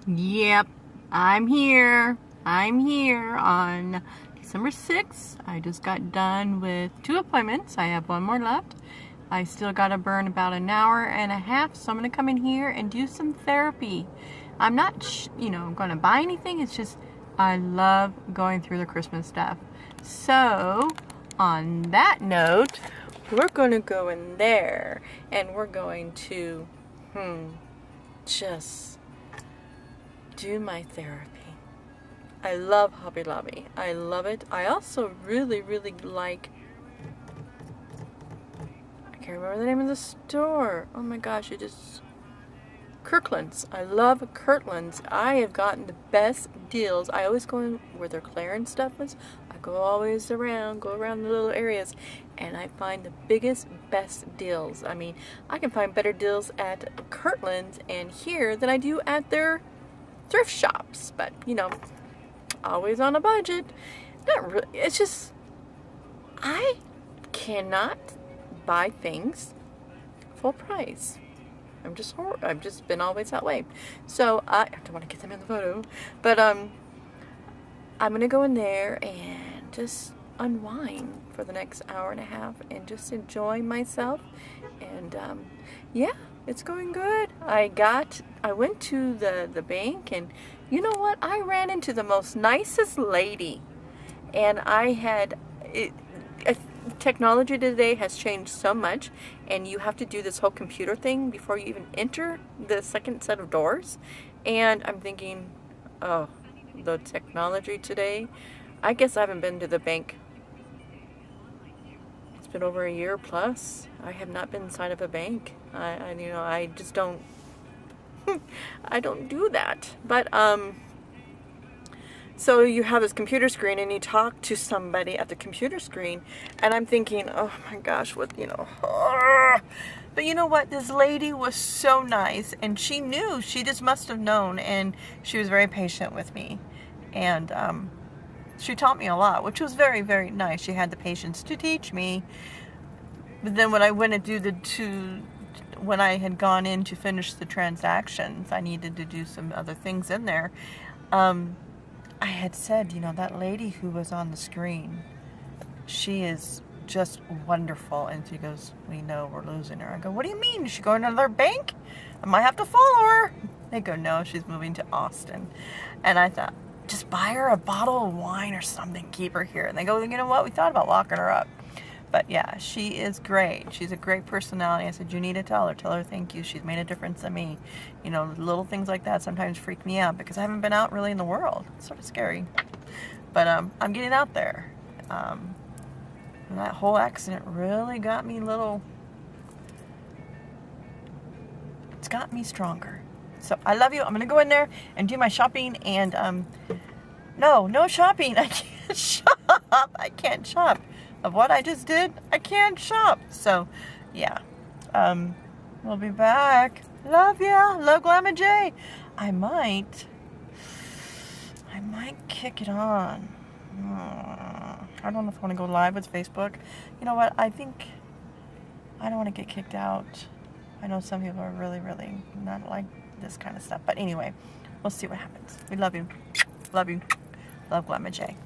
Yep, I'm here. I'm here on December 6th. I just got done with 2 appointments. I have 1 more left. I still got to burn about an hour and a half, so I'm going to come in here and do some therapy. I'm not, going to buy anything. It's just I love going through the Christmas stuff. So, on that note, we're going to go in there and we're going to, just do my therapy. I love Hobby Lobby. I love it. I also really like, I can't remember the name of the store. Oh my gosh, Kirkland's. I love Kirkland's. I have gotten the best deals. I always go in where their clearance stuff is. I go around the little areas, and I find the best deals. I mean, I can find better deals at Kirkland's and here than I do at their thrift shops, but always on a budget. Not really. It's just I cannot buy things full price. I've just been always that way. So I don't want to get them in the photo, but I'm gonna go in there and just unwind for the next hour and a half and just enjoy myself. And yeah, it's going good. I went to the bank, and you know what? I ran into the most nicest lady, and technology today has changed so much, and you have to do this whole computer thing before you even enter the second set of doors. And I'm thinking, oh, the technology today. I guess I haven't been to the bank. It's been over a year plus. I have not been inside of a bank. I just don't. I don't do that. But so you have this computer screen and you talk to somebody at the computer screen, and I'm thinking, oh my gosh, but you know what? This lady was so nice, and she just must have known, and she was very patient with me, and she taught me a lot, which was very, very nice. She had the patience to teach me. But then when I went to when I had gone in to finish the transactions, I needed to do some other things in there. I had said, that lady who was on the screen, she is just wonderful. And she goes, we know we're losing her. I go, what do you mean? Is she going to another bank? I might have to follow her. They go, no, she's moving to Austin. And I thought, just buy her a bottle of wine or something, keep her here. And they go, you know what? We thought about locking her up. But yeah, she is great. She's a great personality. I said, you need to tell her thank you. She's made a difference in me. Little things like that sometimes freak me out because I haven't been out really in the world. It's sort of scary. But I'm getting out there. And that whole accident really got me it's got me stronger. So I love you. I'm going to go in there and do my shopping. And no shopping. I can't shop. I can't shop. Of what I just did, I can't shop. So, yeah. We'll be back. Love ya. Love Glamour J. I might kick it on. I don't know if I want to go live with Facebook. You know what? I think I don't want to get kicked out. I know some people are really, really not like this kind of stuff. But anyway, we'll see what happens. We love you. Love you. Love Glamour J.